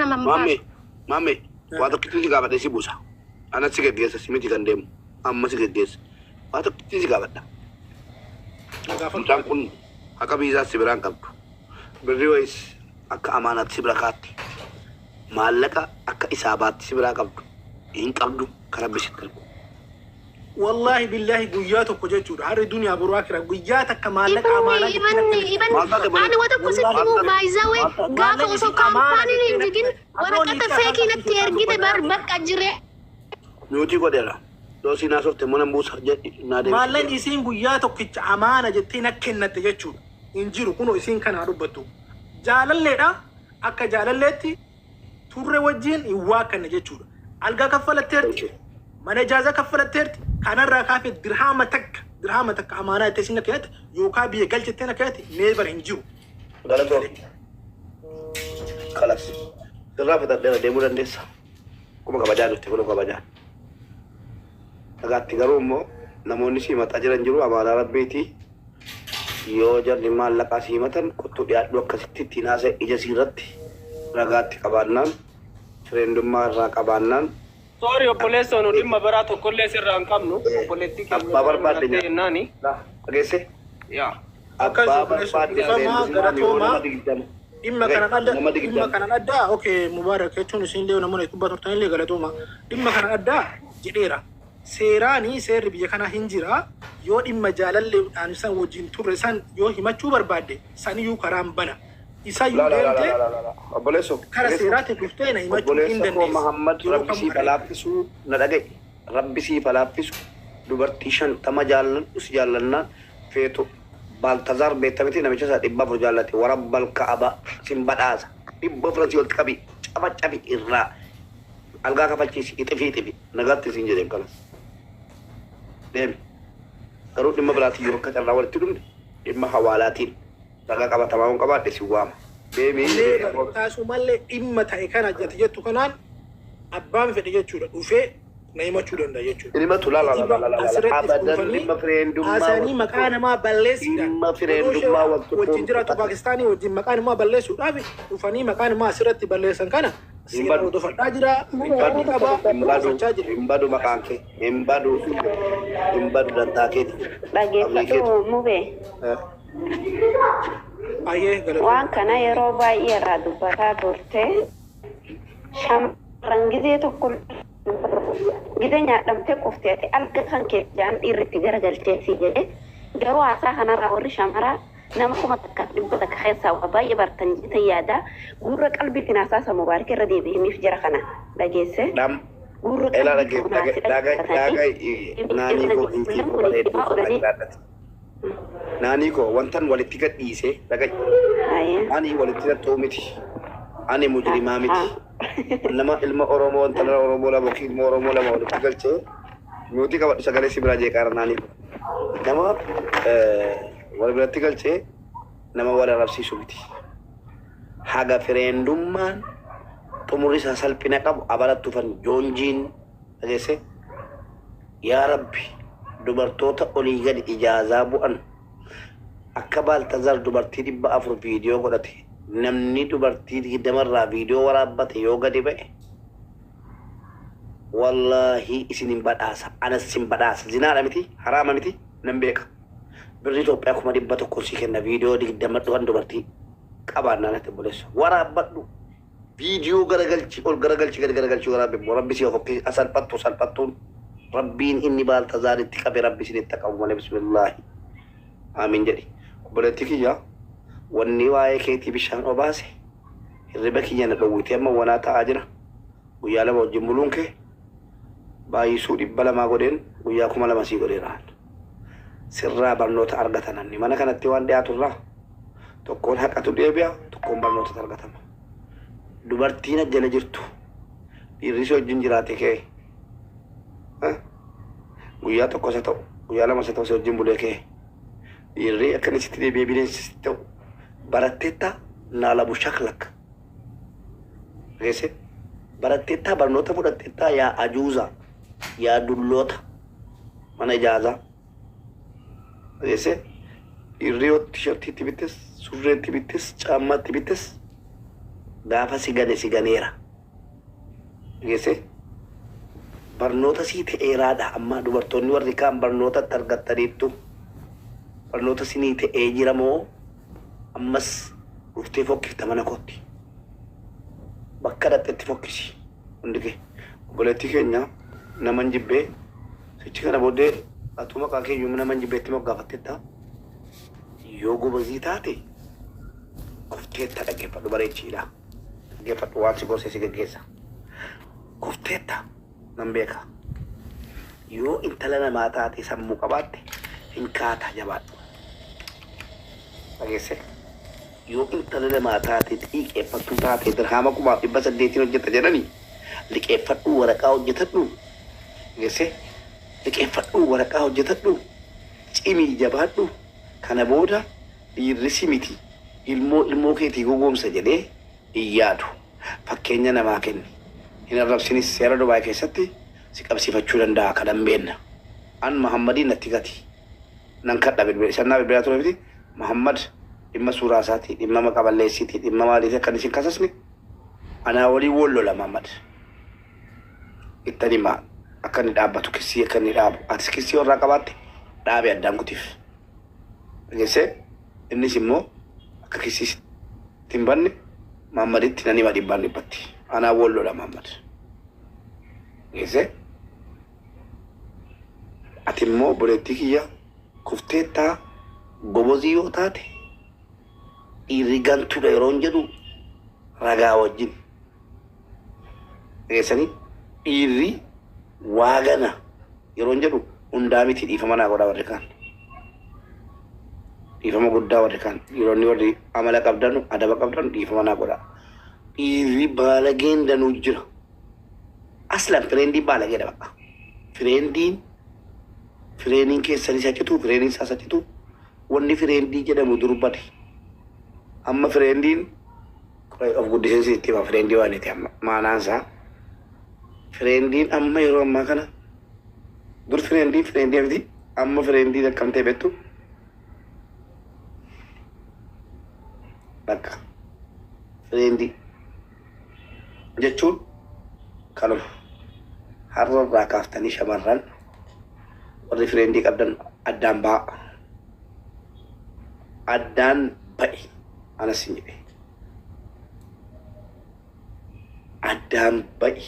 أنا مامي وهذا كتير قابل يسيبوسا أنا سيجد جيس سميتي كندم أما سيجد جيس وهذا كتير قابل مطعم كن أكا بيزا سبران كابو بريويس أكا أمانات سبراكات مالك أكا إصابات سبران كابو إن كابو كربش كابو والله بالله قياتك وجدت هذه الدنيا بروكرة قياتك كمالك أمانة أنا وتكوسك مو بايزاوي قاف وصل كامباني نجين ورقة فيكي نتير كده بربك أجري نوتي قدرة لو سينا صرت منا موسى نادي مالن إسين قياتك أمانة جتنا كنا تجتشو إنجيرو كنو إسين كان عربتو جالل لنا أكا جالل لتي تور وجين يواك نجتشو ألقى كفلة ترتي من إجازة كفلة ترتي كان الركافة درهامتك أمانة تسينا كيات يوكا بيقل جتنا كيات نيبر إنجيرو غلطو خلاص الرافة تدير ديمو دندس كما كبجان تقولوا كبجان أقعد تقولوا namoonni simataa jiran jiru amaana rabbiiti yoo jarri maallaqa simatan kuttu dhiyaadhu akkasitti ittiin haasa'e ija siirratti ragaatti qabaannaan firendummaa irraa qabaannaan sorry obboleessa nu dhimma biraa tokkollee sirraa hin qabnu obboleetti abbaa barbaadde jennaani dhageesse yaa abbaa barbaadde dhimma kana addaa okay mubaarak jechuun isin illee namoonni kubbaa turtan illee galatooma dhimma kana addaa jedheera seeraanii seerri biyya kana hin jira yoo dhimma jaalalleedhaan isan wajjin turre san yoo himachuu barbaadde saniyyuu karaan bana isa yoo deemte obboleesso kara seeraatti dhuftee na himachuu hin dandeessu Muhammad rabbi si falaafisu na dhagaye rabbi si falaafisu dubartii 50 jaallanna feetu Baltazar beekamti namicha isaa 100 jaallate warabbal ka'aba sin badhaasa 100 fransi wal qabi cabi irraa algaa kafalchiisi xifi nagaatti sin jedhem kanas dem garuu dhimma biraati yoo akka carraa walitti dhumne dhimma hawaalaatiin ragaa qabatamaa hin qabaadhe si waama deemee taasumallee dhimma ta'e kana jettu kanaan abbaan fedhe jechuudha dhufee na himachuu danda'a jechuudha himatu la abadan dhimma fireendummaa asanii maqaa namaa balleessuudhaan dhimma fireendummaa wajjin jiraatu Paakistaanii wajjin maqaa namaa balleessuudhaaf dhufanii maqaa namaa asirratti balleessan kana Simbadu tu fakta jira, simbadu makanke, simbadu dan takit. Lagi tu mube. Wan kana Eropa era du bata dorte. Sham rangize tu kul. Gide nyadam te kofte te alga kan ke jan iriti garagalte si je. Garu asa kana rawri shamara. nama kuma takka khaysa wa baye bartan tayada gurra qalbi tina sasa mubarak radi bi mi fijara kana dagese dam gurra ela daga nani ko nani ko wantan walitti gadhiise daga ani walitti toomiti ani mujrima miti nama ilma oromo wantan oromo la bokil mo oromo la walitti galche muti ka sagale sibra je karanani nama والبلد قالتي نما ولا رفسي سوتي حاجة فريندومان تمرس هسال بناقب أبلد تفن جونجين أجلسه يا ربي دبرتوتا أوليغان إجازة بوان أكبال تزار دبرتي دي بأفر فيديو قدتي نمني دبرتي دي دمر فيديو ورابط يوغا دي بأي والله إسنين بدأسا أنا سين بدأسا زنا متي حرام متي نمبيك berito pe aku madi bato kursi kenna video di damat wan dobarti kabana na teboles wara baddu video garagalci rabbi rabbi si hokki asal pattu rabbin inni bal tazari tikabe rabbi sin taqawwala bismillah amin jadi boleti ya wanni waye keti bishan obase ribaki yana dawuti amma wana ta ajira uyala mo jimbulunke bayi sudi bala magoden uya kuma la masi godera sirra barnoota argatan ni mana kanatti waan dhiyaaturraa tokkoon haqatu deebi'a tokkoon barnoota argatama dubartiin ajjala jirtu dhiirri wajjin jiraate kee guyyaa tokko isa ta'u guyyaa lama isa ta'u wajjin bulee kee dhiirri akkanisitti deebi'ee bineensitti ta'u baratteetta naalabu shaklak geesse baratteetta barnoota fudhatteetta yaa ajuuza yaa dulloota mana ijaazaa ese irriyo t-shirt tibites surre tibites chamma tibites gaafa si ganeera geesse barnoota sii ta'eeraadha amma dubartoonni warri kaan barnoota argattaniittu barnoota sinii ta'ee jira moo ammas dhuftee fokkifta mana kootti bakka dhaqxetti fokkisi hundi kee obboleettii keenya naman jibbee sichi kana booddee atuma maqaa keenyu naman jibbeetti moggaafattetta yoo gobazii taate kufteetta dhaggeeffadhu bareechiidha dhaggeeffadhu waan si gorsee si geggeessa kufteetta nan beeka yoo intala namaa taate sammuu qabaatte hin kaata jabaadhu dhageesse yoo intala namaa taate xiiqeeffattuu taate dirhaama 800 hojjeta jedhanii liqeeffadhu waraqaa hojjetadhu dhageesse liqeeffadhu waraqaa hojjetadhu cimii jabaadhu kana booda dhiirrisi miti ilmoo keetii gogoomsa jedhee hin yaadu fakkeenya namaa kenni hin arrabsinis seera Dubaay keessatti si qabsiifachuu danda'a kadhan beenna an Muhammadiin natti gati nan kadha sannaa bilbilaa ture miti Muhammad dhimma suuraa isaatii dhimma maqaa balleessiitii dhimma maaliitii akkan isin kasasne anaa walii wollola Muhammad ittani maa akka inni dhaabbatu kissii akka inni dhaabu atis kissii warraa qabaatte dhaabe addaan kutiif dhageessee innis immoo akka kissii ittiin banne Muhammaditti nan hima dhibbaan dhibbatti anaa wollola Muhammad dhageessee ati immoo obboleettii kiyya kufteettaa gobozii yoo taate dhiirri gantuudha yeroon jedhu ragaa wajjin dhageessanii dhiirri waagana yeroon jedhu hundaa miti dhiifama naa godhaa warri kaan dhiifama guddaa warri kaan yeroonni warri amala qabdanu adaba qabdanu dhiifama naa godhaa dhiirri baalageen danuu jira aslan fireendiin baalageedha baqa fireeniin keessanis achitu fireeniin isaas achitu wanni fireendii jedhamu durbate amma fireendiin of guddiseensi itti hima fireendii waan itti amma maanaansaa firendiin amma yeroo ammaa kana dur fireendii miti amma firendiin akkam ta'e beektu bakka fireendii jechuun kanuma har'a irraa kaaftanii shamarran warri fireendii qabdan addaan ba'a addaan ba'i anas hin jedhe addaan ba'i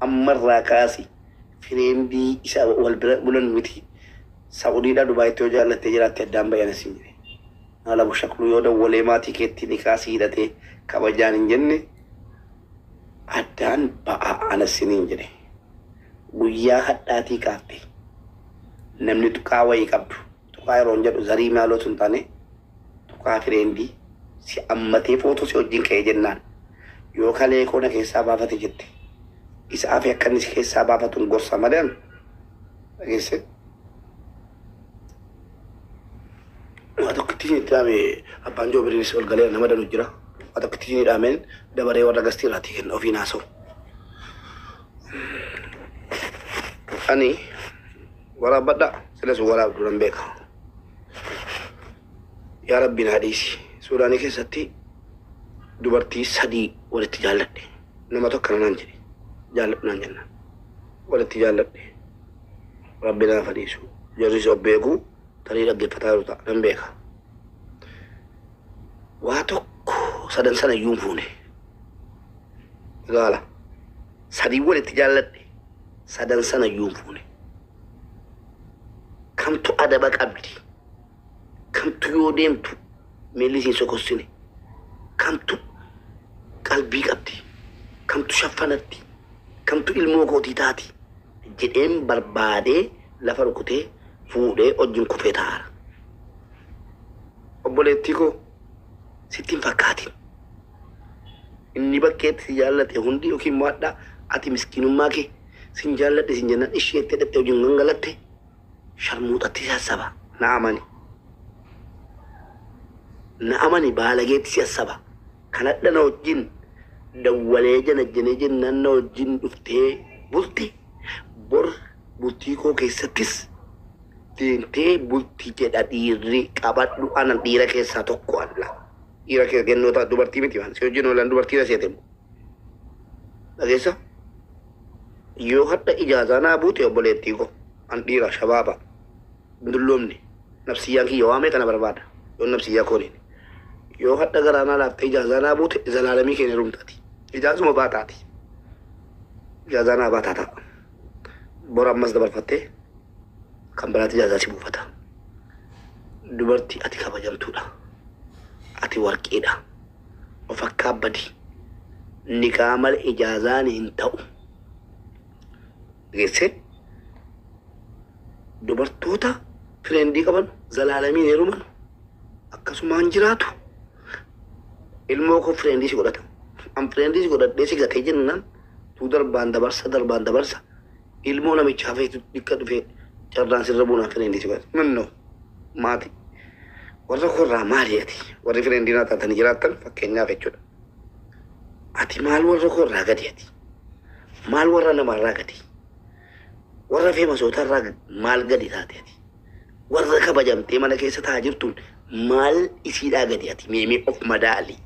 amma irraa kaasi fireendii isa wal bira bulan miti Saudiidhaa Dubaayitti yoo jaallattee jiraatte addaan ba'i anas hin jedhe haala bushaklu yoo dawwalee maatii keetti ni kaasii hidhatee kabajaan hin jenne addaan ba'a anas hin jedhe guyyaa hadhaatii kaaftee namni tuqaa wayii qabdu tuqaa yeroon jedhu zarii maalootu hin taane tuqaa fireendii si ammatee footoo si wajjin ka'ee jennaan yoo kalee koona keessaa baafate jette isaa fi akka inni si keessaa baafatuun gorsa malee dhageesse waa tokkittiin itti dhaame abbaan joobiriinis ol galee nama danu jira waa tokkittiin itti dhaameen dabaree warra gastii irraatii kenna ofii naasa'u ani waraabadha silas waraabdu nan beeka yaa rabbi naa dhiisi suudaanii keessatti dubartii sadii walitti jaalladhe nama tokko naan jedhe jaalladhu naan jennaan walitti jaalladhe rabbi naa fadhiisu jarris of beeku tarii dhaggeeffataa jiru ta'a nan beeka waa tokko sadan sana iyyuu hin fuune gaala sadii walitti jaalladhe sadan sana iyyuu hin fuune kamtu adaba qabdi kamtu yoo deemtu miilli siin sokossine kamtu qalbii qabdi kamtu shaffanatti kamtu ilmoo kootii taati jedheen barbaadee lafa rukutee fuudhee wajjin kufee taa'ara obboleettii koo sittiin fakkaatin inni bakkeetti si jaallate hundi yookiin mo'adhaa ati miskiinummaa kee sin jaalladhe sin jennaan isheetti dhaqxee wajjin gangalatte sharmuuxatti sassaba na amani baalageetti sassaba kanadha na wajjin dawwalee janajjanee jennaan na wajjin dhuftee bulti bor bultii koo keessattis deemtee bultii jedha dhiirri qabadhu anan dhiira keessaa tokko alla dhiira kee gennoota dubartii miti waan si wajjin oolan dubartii na seete dhageessa yoo hadda ijaazaa naa buute obboleettii ko an dhiira shabaaba dulloomni nafsiyyaan kiyya waamee kana barbaada yoo nafsiyyaa kooniin yoo hadda garaanaa laaftee ijaazaa naa buute zalaalamii keenya rumtaati ijaazuma baataati ijaazaa naa baataa ta'a bora ammas dabarfattee kan biraatti ijaazaa si buufata dubartii ati kabajamtuudha ati warqiidha of akka abbadi nikaa malee ijaazaan hin ta'u geesse dubartoota fireendii qaban zalaalamiin heeruman akkasumaan jiraatu ilmoo koo fireendii si godhata an fireendii si godhadhee si gatee jennaan tuu darbaan dabarsa ilmoo namichaa feetu dhikka dhufee carraan sirra buunaan fireendii si godhata mannoo maati warra korraa maali ati warri fireendii naa taatanii jiraattan fakkeenyaaf jechuudha ati maal warra korraa gadi ati maal warra namarraa gadi warra feemasootarraa maal gadi taate ati warra kabajamtee mana keessa taa jirtuun maal isiidhaa gadi ati meemee of madaali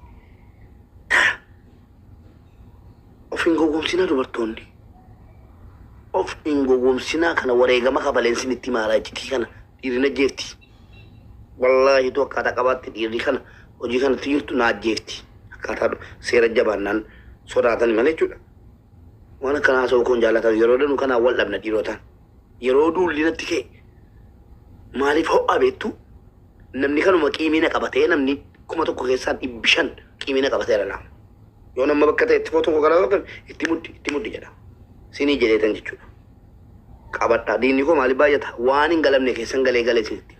of hin gowwomsinaa dubartoonni of hin gowwomsinaa kana wareegama kabaleensin itti maaraa jitii kana dhiirina jeefti wallaahi tu akkaataa qabaatti dhiirri kana hojii kanatti jirtu naa jeefti akkaataa seera jabaannaan sodaatan malee jechuudha waan akkanaa haasa'uu koon jaallatan yeroo danu kanaa wal dhabna dhiirotaan yeroo duulli natti ka'e maaliif ho'a beektu namni kanuma qiimiina qabatee namni 1,000 keessaa 500 qiimiina qabatee dhala yoo nama bakka ta'e itti footoo gara qaban itti muddi jedha sinii jedheetan jechuudha qabadhaa diinni koo maaliif baay'ata waan hin galamne keessan galee sinitti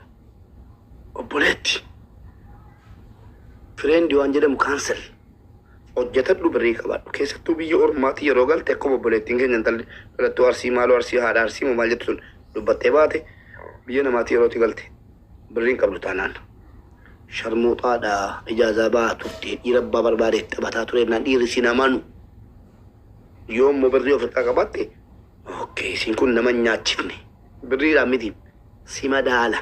obboleetti fireendi waan jedhamu kaansel hojjetadhu birrii qabaadhu keessattuu biyya ormaatti yeroo galte akkuma obboleettiin keenya intalli dhalattuu arsii maaloo arsii haadha arsii moo maal jettu sun dubbattee baate biyya namaatti yerootti galte birriin qabdu taanaan sharmuuxaadha ijaazaa baatutti dhiira abbaa barbaade taphataa ture naan dhiirri si namanu yoo immoo birrii ofirraa qabatte okkee isin kun nama nyaachifne birriidhaan miti si madaala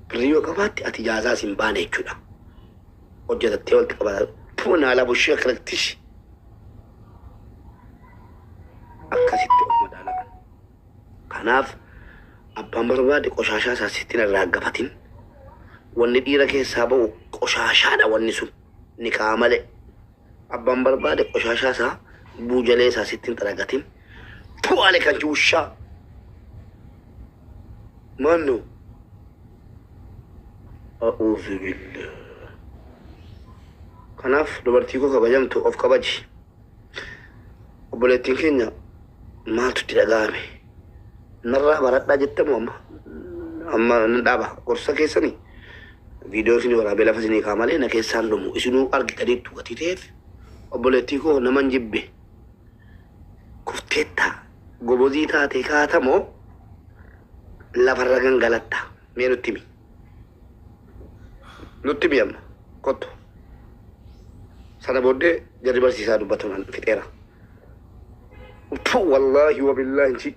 birrii yoo qabaatte ati ijaazaa sin baane jechuudha hojjetattee walitti qabata puna ala bushia karaktish akkasitti of madaala kanaaf abbaan barbaade qoshaashaa isaa sittiin irraa gafatin wanni dhiira keessaa ba'u qoshaashaadha wanni sun nikaa malee abbaan barbaade qoshaashaa isaa buujalee isaa sittiin xaragatin pu'aale kan juushaa mannu a'uudhu billah kanaaf dubartii koo kabajamtu of kabaji obboleettiin keenya maaltutti dhaga'ame narraa baradhaa jettamu amma nan dhaaba gorsa keessanii viidiyoo isinii waraabee lafa isinii kaa malee na keessaan dhumu isinuu argitaniittu gatii ta'eef obboleettii koo naman jibbe kufteetta gobozii taate kaatamoo lafarra gangalatta mee nutti himi amma kottu sana booddee jarri barsiisaa dubbataman fixeera wallaahi wabillahi inchi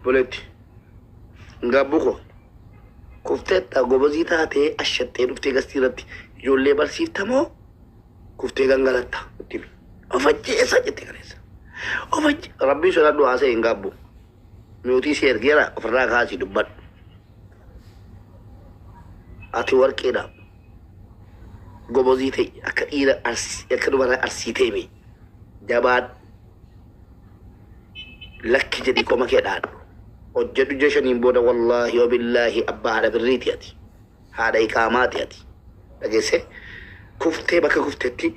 boleetti ngaabbuko kufteetta gobozii taatee ashattee dhuftee gastii irratti ijoollee barsiiftamoo kuftee gangalatta nutti himi ofajjeessa jette kaleessa ofajje rabbii sodaadhu haasa'e hin gaabbu mi'uutii si ergeera ofirraa kaasii dubbadhu ati warqeedha gobozii ta'e akka dhiira akka dubara arsii ta'e mee jabaan lakki jedhi qoma kee dhaadhu hojjedhu jeshaniin booda wallaahi wabillaahi abbaa haadha birriiti ati haadha iqaamaati ati dhageesse kuftee bakka kuftetti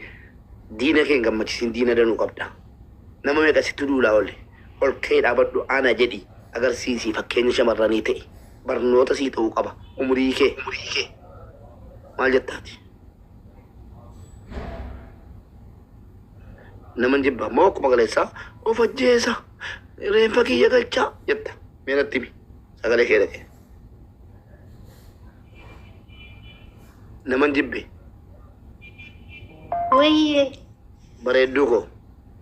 diina kee hin gammachisiin diina danuu qabda nama meeqa sitti duulaa ol kee dhaabadhu ana jedhi agarsiisii fakkeenya shamarranii ta'e barnoota sii ta'uu qaba umurii kee maal jettaati naman jibba moo akkuma galeessaa of ajjeesa reenfa kiyya galchaa jetta meenatti himi sagalee kee dhaqee naman jibbe wayye bareedduu koo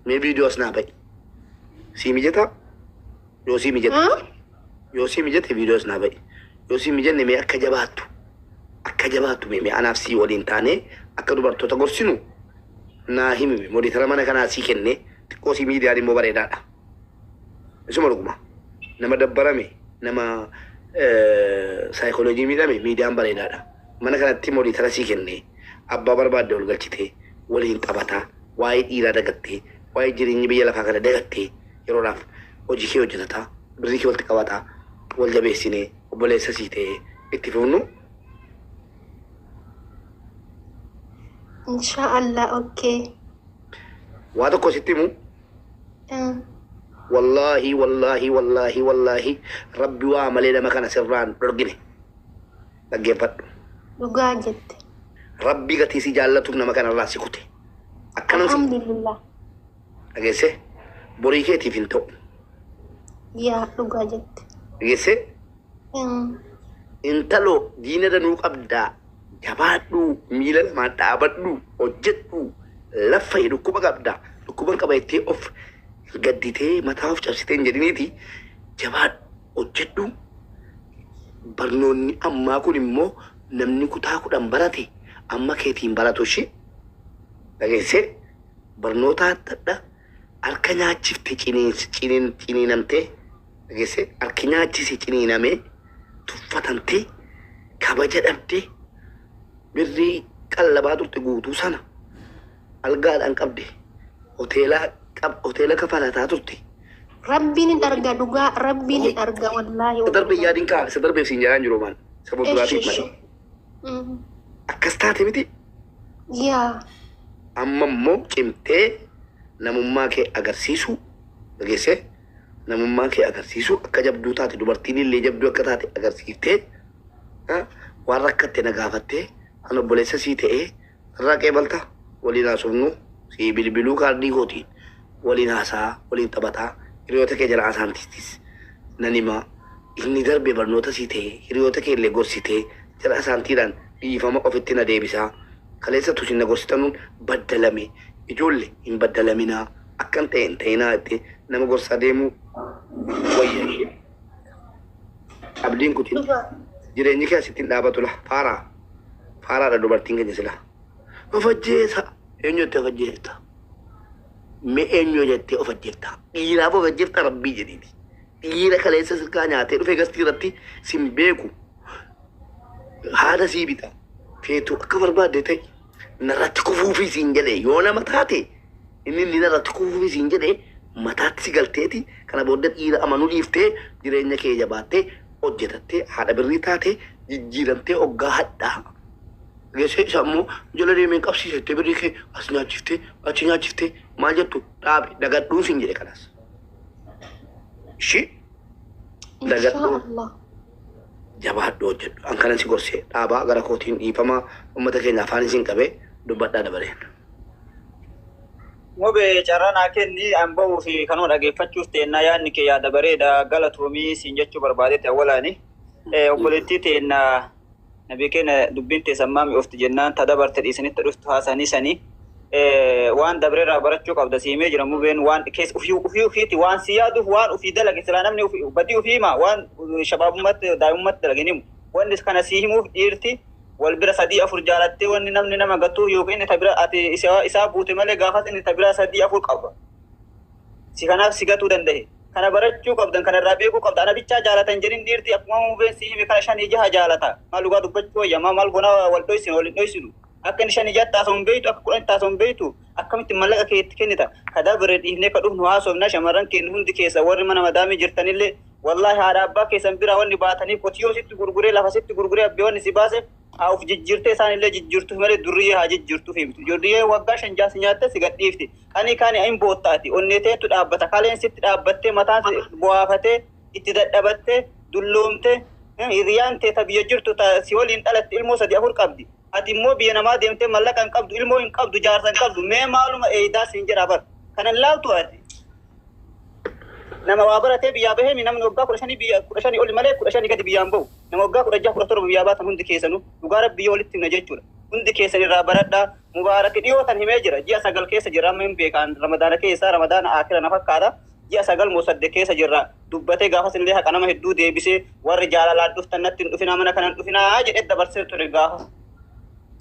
mee viidiyoo as naa ba'i sii mijata yoo sii mijate viidiyoo as naa ba'i يوسي مجنة مي أكا جباتو مي أنا في ولين تاني أكا دوبرتو تغرسنو ناهيمي مودي ترمانا كان أسيكني تكوسي ميديا دي مباريدا اسمه رقما نما دبرامي نما سايكولوجي ميديا مباريدا mana kanatti moodii tara sii kenne abbaa barbaadde ol galchite waliin taphataa waa'ee dhiiraa dagattee waa'ee jireenyi biyya lafaa kana dagattee yeroodhaaf hojii kee hojjetataa birrii kee walitti qabataa wal jabeessinee obboleessa sii ta'ee itti fufnu. Inshaallah okay. Waa tokko sitti himu wallaahi rabbi waa malee nama kana sirraan dhorgine dhaggeeffadhu. Dhugaa jette. Rabbi gatii si jaallatuuf nama kanarraa si kute. Akkanan si Alhamdulillah. dhageesse borii keetiif hin ta'u. Yaa dhugaa jette. Dhageesse intaloo diina danuu qabdaa jabaadhu miila lamaan dhaabadhu hojjedhu laffa dhukkuba qabdaa dhukkuban qaba jettee of gadditee mataa of cabsitee hin jedhiniiti jabaadhu hojjedhu barnoonni ammaa kun immoo namni kutaa kudhan barate amma keetiin baratu shi dhageesse barnoota adda harka nyaachifte ciniinamtee dhageesse harki nyaachise ciniinamee tuffatamtee kabaja dhabdee birrii qallabaa turte guutuu sana algaadhaan qabde hoteela kafalataa turte. Rabbiin hin arga dhugaa rabbiin hin arga wallaahi. Sadarbe yaadiin kaa sadarbeef siin jedhaan jiru maan sababa duraatiif malee. Akkas taate miti. Yaa. Amma immoo cimtee namummaa kee agarsiisu dhageesse namummaa kee agarsiisu akka jabduu taate dubartiin illee jabduu akka taate agarsiiftee waan rakkatte na gaafattee an obboleessa sii ta'ee irraa qeebalta waliin haasofnu sii bilbiluu kaardii kootiin waliin haasaa waliin taphataa hiriyoota kee jala haasaantistis nan himaa inni darbe barnoota sii ta'ee hiriyoota kee illee gorsitee jala haasaantiidhaan dhiifama ofitti na deebisaa kaleessatu sin na gorsitanuun baddalame ijoollee hin baddalaminaa akkan ta'e hin ta'inaa itti nama gorsaa deemuu wayya abdiin kutin jireenyi kee asittiin dhaabatula faaraadha dubartiin keenya sila of ajjeesa eenyu jettee of ajjeefta mee eenyu jettee of ajjeefta dhiiraaf of ajjeefta rabbii jedhiiti dhiira kaleessa sirkaa nyaatee dhufee gastii irratti sin beeku haadha sii bita feetu akka barbaadde ta'e narratti kufuufii siin jedhee yoo nama taate inni narratti kufuufii siin jedhee mataatti si galteeti kana booda dhiira amanuu dhiiftee jireenya kee jabaattee hojjetattee haadha birrii taate jijjiiramtee hoggaa hadhaa geessee isa immoo jala deemeen qabsiisettee birrii kee as nyaachiftee achi nyaachiftee maal jettu dhaabe dagadhuu siin jedhe kanas ishi dagadhuu jabaadhu hojjedhu an kanan si gorsee dhaabaa gara kootiin dhiifamaa uummata keenya afaan isin qabee dubbadhaa dabareen. Mobe carana kenni ambao fi kanuma dhageeffachuuf teennaa yaadni kee yaada bareeda galatoomii siin jechuu barbaadete awwalaani obboleettii teennaa nabii keenya dubbiin teessammaami ofti jennaan tadabarte dhiisanitti dhuftu haasanii sanii waan dabreerraa barachuu qabda siimee jira mubeen waan keessa ufiiti waan si yaaduuf waan ufii dalage silaa namni badii ufii himaa waan shabaabummaatti daa'imummaatti dalaginimu wanni kana sii himuuf dhiirti wal bira sadii afur jaalattee wanni namni nama gatu yookiin inni tabira ati isaa buute malee gaafas inni tabira sadii afur qaba si kanaaf si gatuu danda'e kana barachuu qabdan kana irraa beekuu qabda ana bichaa jaalatan jedhin dhiirti akkuma mubeen si hime kana shan ija jaalata maal dhugaa dubbachuu wayya maal gona wal dhoysinu wal dhoysinu akka inni shan ija taasisuun beeytu akka kudhan taasisuun beeytu akkamitti mallaqa keetti kennita kada bire dhiifnee ka dhufnu haasofna shamarran keenya hundi keessa warri mana madaamii jirtanillee wallahi haadha abbaa keessan bira wanni baatanii qotiyoo sitti gurguree lafa sitti gurguree abbeewwanni si baase uf jijjiirtee isaanillee jijjiirtuuf malee durriyyee haa jijjiirtuuf himtu durriyyee waggaa shan jaasi nyaatte si gadhiifti kaani ayin boottaati onneeteetu dhaabbata kaleen sitti dhaabbattee mataan bu'aafatee itti dadhabattee dulloomte hiriyaan teeta biyya jirtu si waliin dhalatte ilmoo sadii afur qabdi ati immoo biyya namaa deemtee mallaqa hin qabdu ilmoo hin qabdu jaarsa hin qabdu mee maaluma eeyidaa siin jedha bar kanan laaltu ati nama waa baratee biyyaa bahee namni waggaa 15 oli malee 15 gadi biyyaan bahu nama waggaa 16 biyyaa baatan hundi keessanuu dhugaa rabbii walitti himna jechuudha hundi keessan irraa baradhaa mubaarak dhiyootan himee jira ji'a 9 keessa jira amma hin beekan ramadaana keessa ramadaana akira na fakkaata ji'a 9 moo 8 keessa jirra dubbatee gaafas illee haqa nama hedduu deebisee warri jaalalaan dhuftan natti hin dhufinaa mana kanan dhufinaa jedhee dabarsee ture gaafa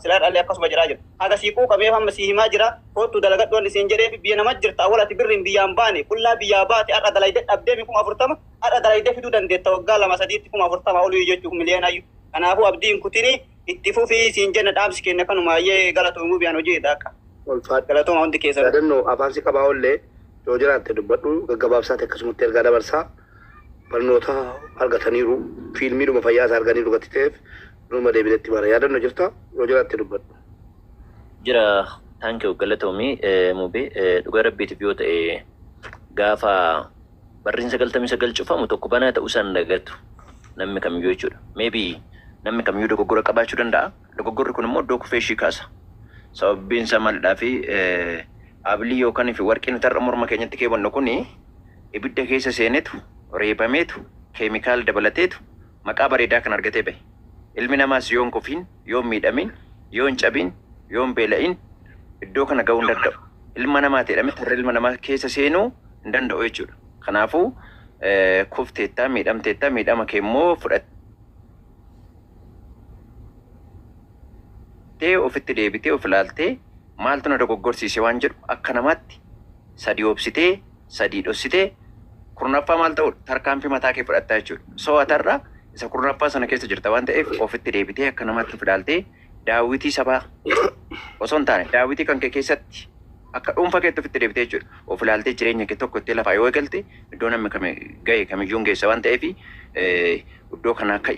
silaa dhalli akkasuma jiraa jira haga siiquu qabee hamma sii himaa jira kootu dalagadhu waan isiin jedhee biyya nama jirta awwalati birriin biyyaan baane qullaa biyyaa baate har'a dalaydee dhabdee 40,000 har'a dalaydee fiduu dandeetta waggaa 2-3tti 40,000 oluu jechuu miliyoonaayyuu kanaafuu abdiin kutinii itti fufii siin jenna dhaamsi kenna kanumaayyee galatoomuu biyaan hojii dhaaqa. Galatooma hundi keessa. Yaadannoo afaansi qabaa ollee yoo jiraatte dubbadhu gaggabaabsaati akkasumatti ergaa dabarsaa barnoota argataniiru fiilmiidhuma fayyaasaa arganiiru gatti ta'eef numa deebinetti bara yaadannoo jirta yoo jiraatte dubbadhu. Jira taankii galatoomii mubee dhugaa rabbiitiif yoo ta'e gaafa barriin 99 cufamu tokko banaa ta'uu isaan dagatu namni kamiyyuu jechuudha. Maybe namni kamiyyuu dogoggora qabaachuu danda'a. Dogoggorri kun immoo iddoo kufee ishii kaasa. Sababiin isaa maalidhaa fi abilii yookaan fi warqeen tarra morma keenyatti keewwannu kun ibidda keessa seenetu reebameetu keemikaala dabalateetu maqaa bareedaa kan argatee bahe. Ilmi namaas yoon kufiin, yoon miidhamin, yoon cabin, yoon beela'in iddoo kana ga'uu hin danda'u. Ilma namaa jedhame tarra ilma namaa keessa seenuu hin danda'u jechuudha. Kanaafuu kufteettaa miidhamteettaa miidhama kee immoo fudhattee ofitti deebitee of ilaaltee maaltu na dogoggorsiise waan jedhu akka namaatti sadii obsitee sadii dhossitee kurnaffaa maal ta'u tarkaanfii mataa kee fudhattaa jechuudha. So'atarraa isa kurnaffaa sana keessa jirta waan ta'eef ofitti deebitee akka namaatti of ilaaltee daawwitii sabaa osoo hin taane daawwitii kan kee keessatti akka dhuunfaa keetti ofitti deebitee jechuudha. Of ilaaltee jireenya kee tokko itti lafaa yoo eegalte iddoo namni ga'e kamiyyuu hin geessa waan ta'eef iddoo kana akka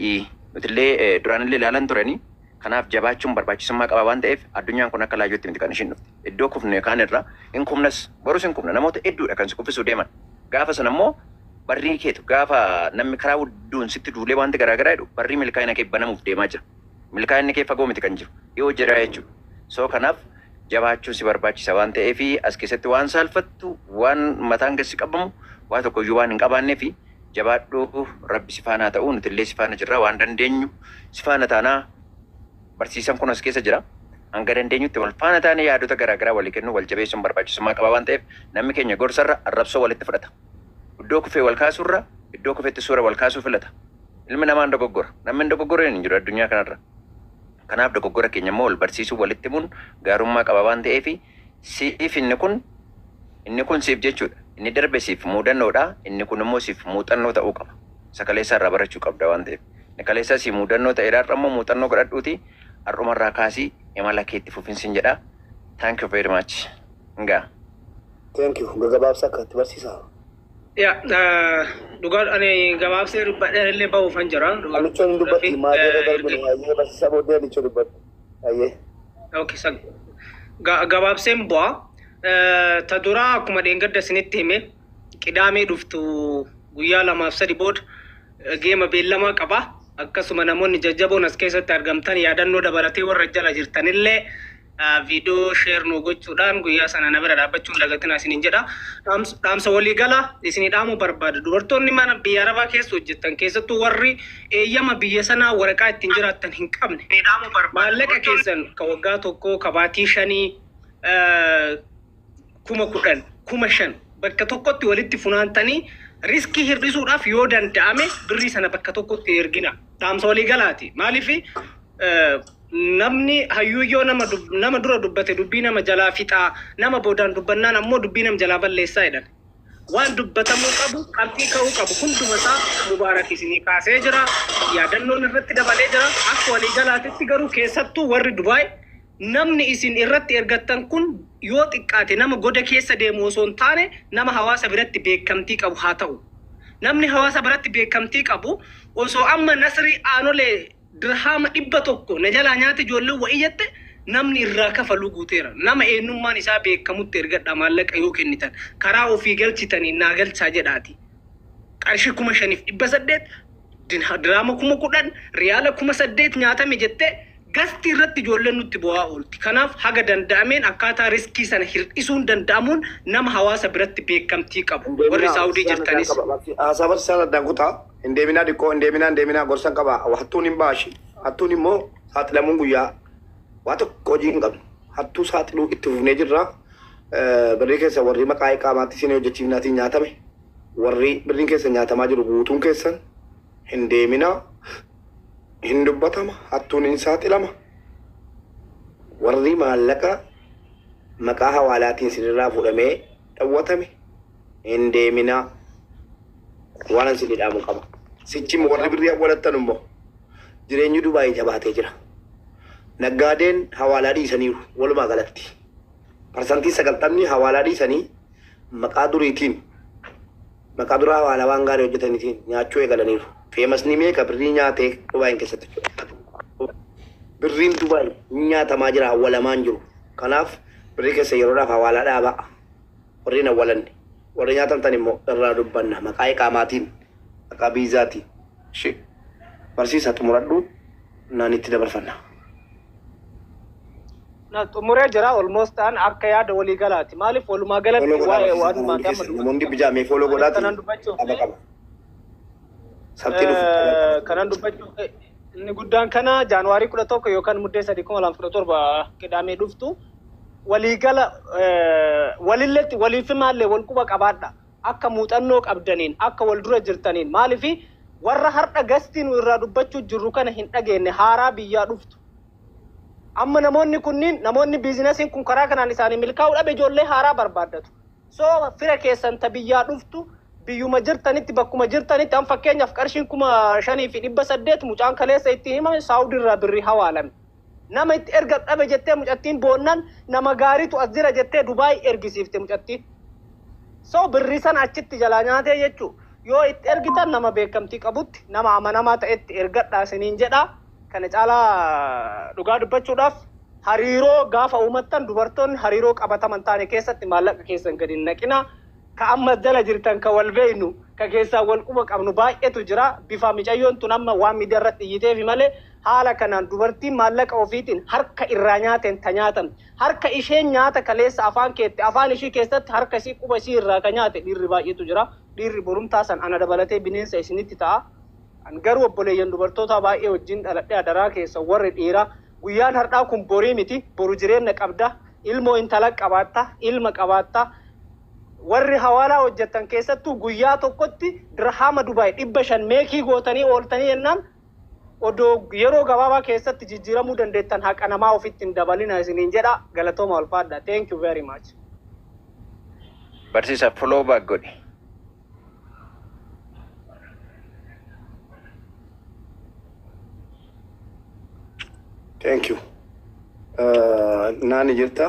nutillee duraanillee ilaalan turanii kanaaf jabaachuun barbaachisummaa qaba waan ta'eef addunyaan kun akka laayyootti miti kan ishiin dhufte. Iddoo kufne kaan irraa hin kufnas borus hin kufna namoota hedduudha kan si kuffisuu deeman. Gaafa sana immoo barrii keetu gaafa namni karaa hedduun sitti duulee wanti garaagaraa jedhu barrii milkaa'ina kee banamuuf deemaa jira. Milkaa'inni kee fagoo miti kan jiru yoo jira jechuudha. So kanaaf jabaachuun si barbaachisa waan ta'eef as keessatti waan saalfattu waan mataan keessi qabamu waa tokkoyyuu waan hin qabaanneef jabaadhuu rabbi si faana ta'uu nutillee si faana jirra waan dandeenyu si faana taanaa barsiisan kun as keessa jira. Hanga dandeenyutti wal faana taanee yaadota garaagaraa walii kennu wal jabeessuun barbaachisummaa qaba waan ta'eef namni keenya gorsarra arrabsoo walitti fudhata. Iddoo kufee wal kaasurra iddoo kufeetti suura wal kaasuu filata. Ilmi namaan dogoggora. Namni dogoggora hin jiru addunyaa kanarra. Kanaaf dogoggora keenya immoo wal barsiisuu walitti himuun gaarummaa qaba waan ta'eef siif inni kun siif jechuudha. Inni darbe siif muudannoodha. Inni kun immoo siif muuxannoo ta'uu qaba. Sakaleessaa irraa barachuu qabda waan ta'eef. Kaleessaa siif muudannoo ta'eedha immoo muuxannoo godhadhuuti. Har'umarraa kaasii imala keetti fufinsin jedha. Thank you very much. Ngaa. Thank you. Gabaabsaa akkatti barsiisaa. Dhugaa ani gabaabsee dubbadhee illee bahuufan jira. Amichoon dubbatti maatiirra darbine ayyee barsiisaa booddee amichoo dubbatti. Ayyee. Okay, gabaabseen bu'aa. Ta duraa akkuma dheengadda isinitti hime qidaamee dhuftu guyyaa 2-3 booda geema beellamaa qaba. Akkasuma namoonni jajjaboon as keessatti argamtan yaadannoo dabalatee warra jala jirtanillee viidiyoo sheer nu gochuudhaan guyyaa sana na bira dhaabbachuun dagatina isiniin jedha. Dhaamsa waliigala isinii dhaamuu barbaada. Dubartoonni mana biyya Arabaa keessa hojjettan keessattuu warri eeyyama biyya sanaa waraqaa ittiin jiraattan hin qabne. Maallaqa keessan ka waggaa tokkoo kabaatii 5 10,000 5,000 bakka tokkotti walitti funaantanii riskii hir'isuudhaaf yoo danda'ame birrii sana bakka tokkotti ergina. Dhaamsa waliigalaati. Maaliif namni hayyuyyoo nama dura dubbate dubbii nama jalaa fixaa nama boodaan dubbannaan ammoo dubbii nama jalaa balleessaa jedhan. Waan dubbatamuu qabu qabxii ka'uu qabu hundumasaa mubaarak isinii kaasee jira. Yaadannoon irratti dabalee jira. Akka waliigalaatitti garuu keessattuu warri Dubaay namni isin irratti ergattan kun yoo xiqqaate nama goda keessa deemu osoo hin taane nama hawaasa biratti beekamtii qabu haa ta'u. Namni hawaasa biratti beekamtii qabu osoo amma nasrii aanolee dirhama 100 na jalaa nyaate ijoollee wa'ii jette namni irraa kafaluu guuteera. Nama eenyummaan isaa beekamutti ergadha maallaqa yoo kennitan karaa ofii galchitanii naa galchaa jedhaati. Qarshii 5,800 dirhama 10,000 riyaala 8,000 nyaatame jettee gasti irratti ijoolleen nutti bu'aa oolti. Kanaaf haga danda'ameen akkaataa riskii sana hir'isuun danda'amuun nama hawaasa biratti beekamtii qabu. Warri Saawudii jirtanis. Haasaa barsiisaan addaan kutaa. Hin deeminaa dhiqqoo hin deeminaa gorsan qaba. Hattuun hin baashi. Hattuun immoo saaxilamuun guyyaa waa tokko hojii hin qabnu. Hattuu saaxiluu itti fufnee jirra. Birrii keessa warri maqaa qaamaatti isin hojjechiifnaatiin nyaatame. warri birriin keessa nyaatamaa jiru guutuun keessan hin deemina hin dubbatama hattuun hin saaxilama warri maallaqa maqaa hawaalaatiin sinirraa fudhamee dhawwatame hin deemina waan isin dhaamu qaba sichi warri birrii awwalattan immoo jireenyi Dubaay jabaatee jira naggaadeen hawaalaa dhiisaniiru walumaa galatti parsantii 90 hawaalaa dhiisanii maqaa duriitiin maqaa duraa hawaalaa waan gaarii hojjetaniitiin nyaachuu eegalaniiru feemasni meeqa birrii nyaatee Dubaayin keessatti birriin Dubaay nyaatamaa jira awwalamaan jiru kanaaf birrii keessa yeroodhaaf hawaalaa dhaabaa warreen awwalanne warri nyaatamtan immoo irraa dubbanna maqaa iqaamaatiin maqaa biizaatiin shi barsiisa xumuradhu naanitti dabarfanna na xumuree jira almost an akka yaada walii galaati maaliif walumaa galatti waa'ee waanuma namoonni bijaamee fooloo godhaati kanan dubbachuu kanan dubbachuu inni guddaan kana Jaanuwaarii 11 yookaan muddee 3 2017 qidamee dhuftu waliigala walilletti waliif maallee wal quba qabaadha akka muuxannoo qabdaniin akka wal dura jirtaniin maaliif warra har'a gastiin irraa dubbachuu jirru kana hin dhageenye haaraa biyyaa dhuftu amma namoonni kunniin namoonni biizinasiin kun karaa kanaan isaanii milkaa'uu dhabe ijoollee haaraa barbaaddatu soo fira keessan ta biyyaa dhuftu biyyuma jirtanitti bakkuma jirtanitti an fakkeenyaaf qarshiin 5,800 mucaan kaleessa itti himame Saawudii irraa birrii hawaalame nama itti erga dhabe jettee mucattiin boonnan nama gaariitu as jira jettee Dubaay ergisiifte mucattiin soo birrii sana achitti jalaa nyaatee jechuu yoo itti ergitan nama beekamtii qabutti nama amanamaa ta'etti ergadhaa isiniin jedha kana caalaa dhugaa dubbachuudhaaf hariiroo gaafa uumattan dubartoonni hariiroo qabataman taane keessatti maallaqa keessan gadi naqina ka amma jala jirtan ka wal beeynu ka keessaa wal quba qabnu baay'eetu jira bifa micayyoon tun amma waan miidiyaa irratti iyyiteef malee haala kanaan dubartiin maallaqa ofiitiin harka irraa nyaateen ta nyaatan harka isheen nyaata kaleessa afaan keetti afaan ishii keessatti harka ishii quba ishii irraa ka nyaate dhiirri baay'eetu jira dhiirri borumtaa san ana dabalatee bineensa isinitti ta'a an garuu obboleeyyan dubartoota baay'ee wajjin dhaladhee adaraa keessa warri dhiiraa guyyaan har'aa kun borii miti boru jireenya qabda ilmoo intala qabaatta ilma qabaatta warri hawaalaa hojjetan keessattuu guyyaa tokkotti dirhama Dubaay 500 meekii gootanii ooltanii jennaan odoo yeroo gabaabaa keessatti jijjiiramuu dandeettan haqa namaa ofitti hin dabalina isiniin jedha galatooma ulfaadha thank you very much barsiisa follow back godhi thank you nani jirta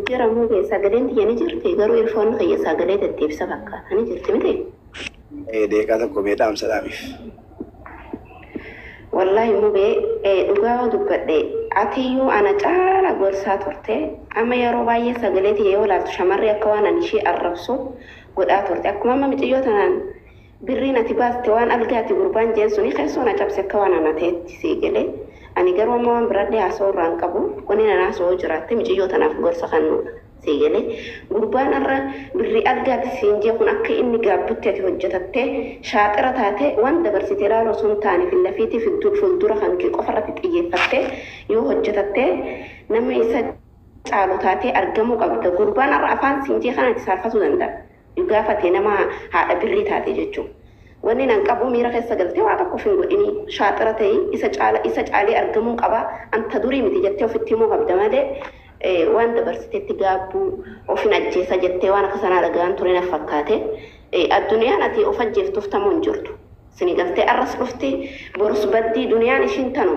jira mu ke sagaleen tiyani jirti garuu irfoon kayya sagalee daddeebisa fakkaatani jirti miti deeqaa tokko beedhaam salaamiif wallahi mu be dhugaa dubbadhe atiyyuu ana caala gorsaa turte amma yeroo baay'ee sagalee tiyee walaaltu shamarri akka waan ani ishee arrabsu godhaa turte akkuma amma miciyyoo tanaan birriin ati baaste waan algaati gurbaan jeensuni keessoo na cabse akka waan ana ta'etti siigalee ani garuu amma waan biradhee haasoo irraan qabu kuni na naasoo jiraatte miciyyoo tanaaf gorsa kannuudha siigalee gurbaan irra birrii algaati siinjee kun akka inni gaabbutti ati hojjetattee shaaxira taate waan dabarsitee laaloo sun taaniif lafiitii fuuldura kan kee qofarratti xiyyeeffattee yoo hojjetattee nama isa caalu taatee argamuu qabda gurbaan irra afaan siinjee kana itti saalfatuu danda'a gaafatee nama haadha birrii taate jechuudha. Wanni nan qabu miira keessa galtee waa tokko fin godhini shaaxira ta'e isa caalee argamuu qaba anta durii miti jettee ofitti himuu qabda malee waan dabarsiteetti gaabbuu ofin ajjeesa jettee waan akka sanaa dhagaan ture na fakkaate addunyaan ati of ajjeeftuuf tamuu hin jirtu sini galtee arras dhufti borus baddii duniyaan ishiin tanu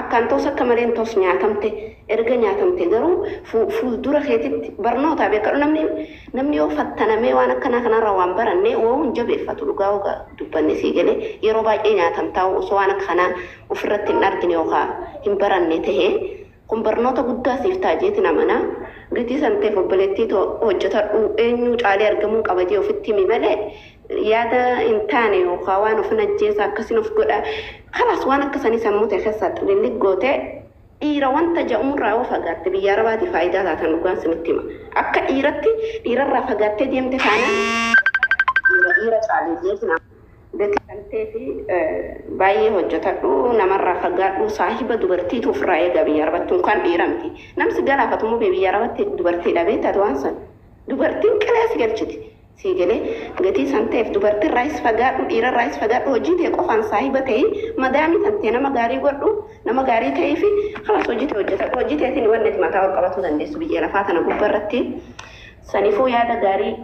akkaan toos akka maleen toos nyaatamte erga nyaatamte garuu fuuldura keetitti barnoota beekadhu namni yoo fattanamee waan akkanaa kanarra waan barannee woo hin jabeeffatu dhugaa dubbanne sii galee yeroo baay'ee nyaatamtaa osoo waan akka kanaa ofirratti hin argine yookaan hin baranne tahee kun barnoota guddaa siif taajeetiin amanaa gatii santeef obboleettii hojjetadhu eenyuu caalee argamuu qabatee ofitti himi malee yaada hin taane yookaan waan ofin ajjeesa akkasiin of godha kalas waan akkasanii sammuu ta'e keessaa xilillig gootee dhiira wanta ja'umurraa yoo fagaatte biyya arabaati faayidaa taatan dhugaan sinitti hima akka dhiirarraa fagaattee deemte taanaan dhiira caalee jeetina beekamtee fi baay'ee hojjetadhu namarraa fagaadhu saahiba dubartiitu ofirraa eegaa biyya arabattuun kan dhiira miti namsi galaafatumuu biyya arabatti dubartii dhabee taate waan san dubartiin qilees galchiti sii galee gatii san ta'eef dubartiin raayis fagaadhu dhiira raayis fagaadhu hojii ta'e qofaan saahiba ta'e madaamii tantee nama gaarii godhu nama gaarii ta'ee fi kanas hojii ta'e hojjetadhu hojii ta'eetiin wanni itti mataa ol qabatuu dandeessu biyya lafaa tana gubbarratti sanifuu yaada gaarii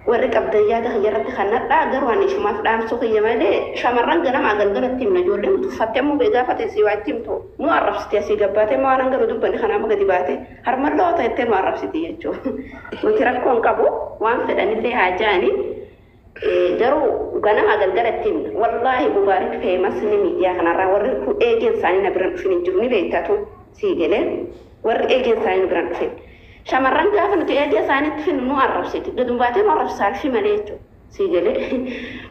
warri qabdan yaada irratti kannadhaa garuu ani shumaaf dhaamsuu kiyya malee shamarran ganama galgalatti himna ijoolleen tuffattee immoo beegaafate si waa itti himtu nu arrabsite asii gabbaatee moo waan galu dubbanni kanaama gadi baate harmalloo ta'ettee nu arrabsite jechuudha nuti rakkoon qabu waan fedhanillee haa jaani garuu ganama galgalatti himna wallaahi mubaarik feemas ni miidiyaa kanarraa warri eegeen isaanii na biran dhufin hin jiru ni beektatu sii galee warri eegeen isaanii na biran dhufin shamarran gaafa nuti eegee isaaniitti finnu nu arrabsiti gadum baatee nu arrabsaa alfi malee jechuudha sii galee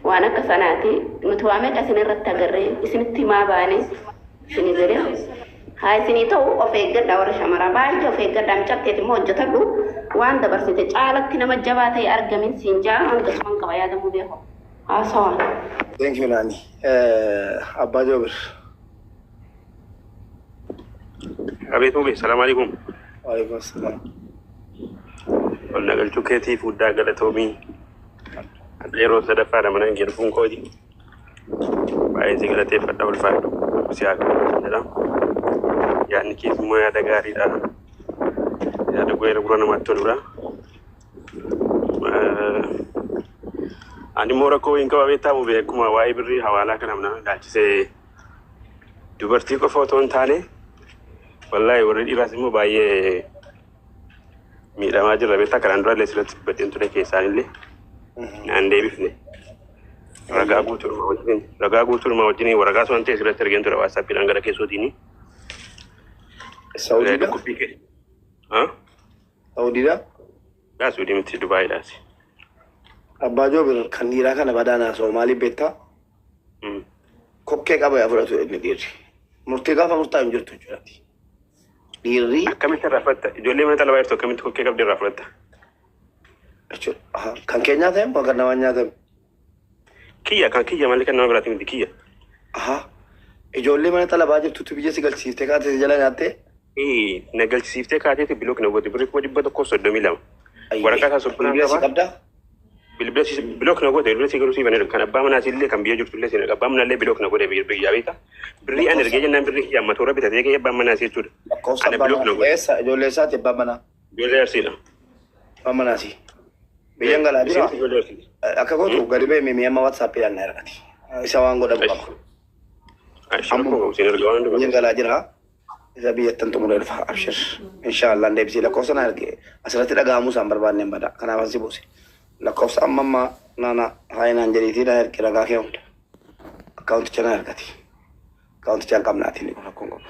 waan akka sanaati nuti waa meeqa isin irratti agarree isinitti himaa baane isinii galee haa isinii ta'u of eeggadhaa warra shamaraa baay'ee of eeggadhaa micatteeti immoo hojjetadhu waan dabarsite caalatti nama jabaa ta'e argamin siin jaa hangasuman qaba yaadamuu beeku haasawaan. Thank you Nani. Abbaa Joobir. Abeet Mube, salaam alaikum. Waalaikum salaam. Walla galchuu keetiif guddaa galatoomii. Yeroo sadaffaadha mana hin jedhuun kooti. Baay'ee si galateeffadha ulfaadhu. Si haa qabu jedhama. Yaadni kees immoo yaada gaariidha. Yaada guyyaa gurra namatti toludha. Ani immoo rakkoo hin qaba beektaa Mube akkuma waa'ee birrii hawaalaa kana mana ilaalchisee dubartii qofa otoo hin taane wallahi warri dhiiraas immoo baay'ee miidhamaa jirra beektaa kanaan dura illee sirratti dubbadheen ture keessaan illee naan deebifne ragaa guutuudhuma wajjin waraqaa waan ta'e sirratti argeen ture waasappiidhaan gara keessootiin. Saawudiidha? Saawudiidha? Yaa Suudii miti Dubaayiidhaas. Abbaa Joobir kan dhiiraa kana badaanaa Soomaaliif beektaa? Kokkee qaba yaa fudhatu inni dhiirri. Murtii gaafa murtaa'e hin jirtu jechuudha. Dhiirri akkamitti irraa fudhatta? Ijoollee mana talabaa jirtu akkamitti kokkee qabdi irraa fudhatta? Kan keenyaa ta'e moo kan namaa nyaatame? Kan kiyya malee kan nama biraati miti kiyya. Ijoollee mana talabaa jirtutti biyya si galchisiiftee kaatee si jala nyaattee? Na galchisiiftee kaateeti bilook na goote birrii 132. Waraqaa isaa bilbila si qabdaa? Bilook na goote bilbila si garuu si banee kan abbaa manaas illee kan biyya jirtu illee si abbaa manaallee bilook na goote biyyaa beekta. Birrii ani ergee jennaan birrii kiyya amma toora bitatee kee abbaa manaas jechuudha. Lakkoofsa ijoollee isaati abbaa manaa? Ijoollee arsiidha. Abbaa manaasi. Biyyan galaa jira? Akka gootu gadi ba'e mi'a amma waatsaappiidhaan na ergati. Isa waan godhamu qabu. Biyyan galaa jira? Isa biyyattan xumuree dhufa abshir. Inshaallah deebisii lakkoofsa na erge asirratti dhaga'amuu isaan barbaanneen bada. Kanaaf ansi buuse. Lakkoofsa amma naana haayinaan jedhiitii na erge ragaa kee hunda. Akkaawunticha na ergati. Akkaawunticha hin qabnaatiin rakkoon qabu.